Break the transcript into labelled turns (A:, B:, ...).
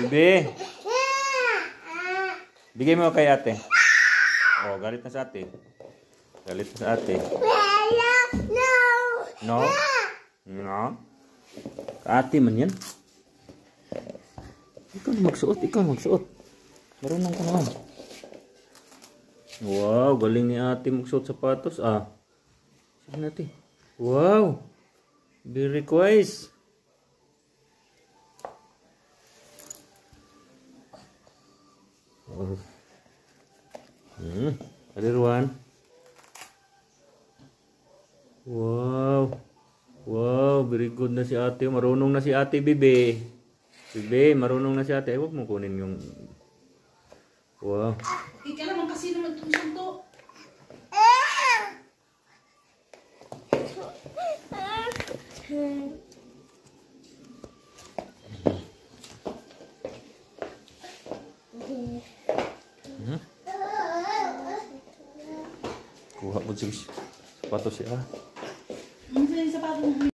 A: Bibi. Bigay mo kay ate. Oh, galit na sa ate. Galit na sa ate. No? No? Ate man yan. Ikaw na magsuot. Ikaw magsuot. Marunong ka naman. Wow, galing ni ate magsuot sapatos. Ah. Sige natin. Wow. Very wise. Oh. Ruan. Wow. Wow, very good na si ate. Marunong na si ate, Bibi. Bibi, marunong na si ate. Huwag mo kunin yung... Wow.
B: Ika naman kasi naman itong sunto.
A: Kuha mo sige sapatos siya.
B: Ano yung sapatos mo?